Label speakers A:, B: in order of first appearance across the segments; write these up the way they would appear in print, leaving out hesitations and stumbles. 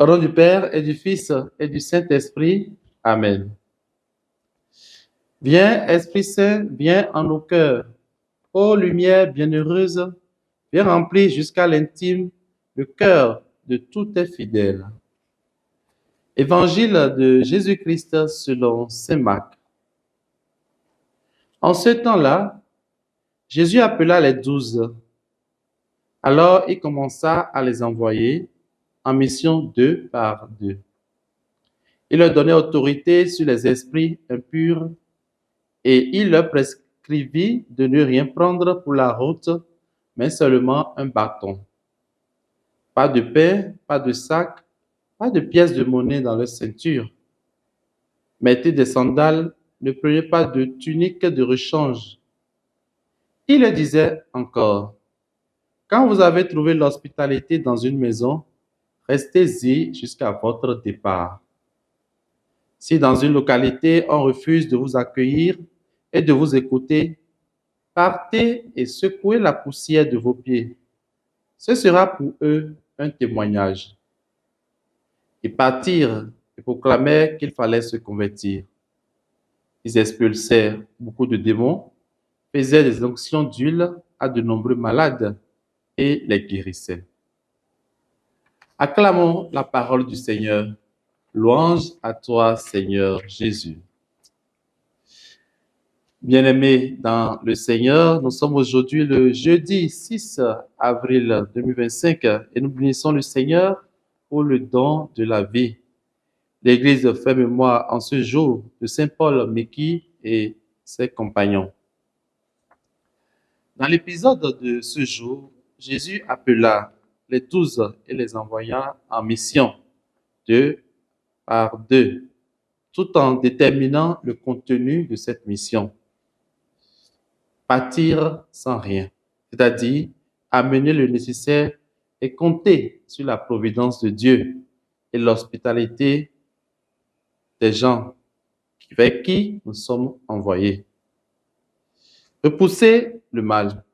A: Au nom du Père et du Fils et du Saint-Esprit. Amen. Viens, Esprit Saint, viens en nos cœurs. Ô lumière bienheureuse, viens remplir jusqu'à l'intime le cœur de tous tes fidèles. Évangile de Jésus-Christ selon saint Marc. En ce temps-là, Jésus appela les 12. Alors il commença à les envoyer en mission 2 par 2. Il leur donnait autorité sur les esprits impurs et il leur prescrivit de ne rien prendre pour la route, mais seulement un bâton. Pas de pain, pas de sac, pas de pièces de monnaie dans leur ceinture. Mettez des sandales, ne prenez pas de tunique de rechange. Il leur disait encore, quand vous avez trouvé l'hospitalité dans une maison, restez-y jusqu'à votre départ. Si dans une localité on refuse de vous accueillir et de vous écouter, partez et secouez la poussière de vos pieds. Ce sera pour eux un témoignage. Ils partirent et proclamèrent qu'il fallait se convertir. Ils expulsèrent beaucoup de démons, faisaient des onctions d'huile à de nombreux malades et les guérissaient. Acclamons la parole du Seigneur. Louange à toi, Seigneur Jésus. Bien-aimés dans le Seigneur, nous sommes aujourd'hui le jeudi 6 avril 2025 et nous bénissons le Seigneur pour le don de la vie. L'Église fait mémoire en ce jour de Saint Paul Miki et ses compagnons. Dans l'épisode de ce jour, Jésus appela les 12 et les envoya en mission 2 par 2, tout en déterminant le contenu de cette mission. Partir sans rien, c'est-à-dire amener le nécessaire et compter sur la providence de Dieu et l'hospitalité des gens vers qui nous sommes envoyés. Repousser le mal,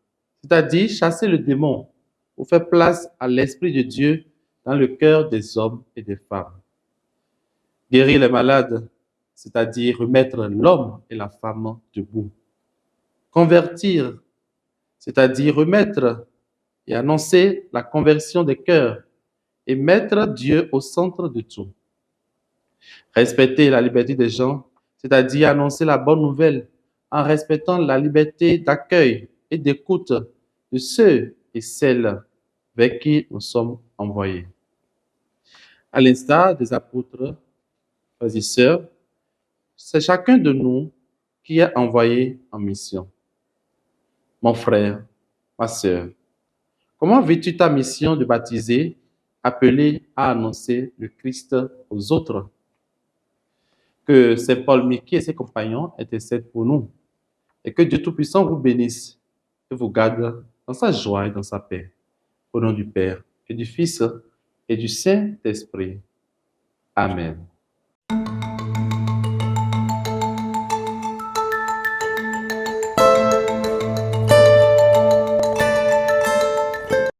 A: c'est-à-dire chasser le démon pour faire place à l'Esprit de Dieu dans le cœur des hommes et des femmes. Guérir les malades, c'est-à-dire remettre l'homme et la femme debout. Convertir, c'est-à-dire remettre et annoncer la conversion des cœurs et mettre Dieu au centre de tout. Respecter la liberté des gens, c'est-à-dire annoncer la bonne nouvelle en respectant la liberté d'accueil et d'écoute de ceux et celles vers qui nous sommes envoyés. À l'instar des apôtres, frères et sœurs, c'est chacun de nous qui est envoyé en mission. Mon frère, ma sœur, comment vis-tu ta mission de baptiser, appelé à annoncer le Christ aux autres? Que Saint Paul Miki et ses compagnons intercèdent pour nous et que Dieu Tout-Puissant vous bénisse et vous garde dans sa joie et dans sa paix. Au nom du Père et du Fils et du Saint-Esprit. Amen.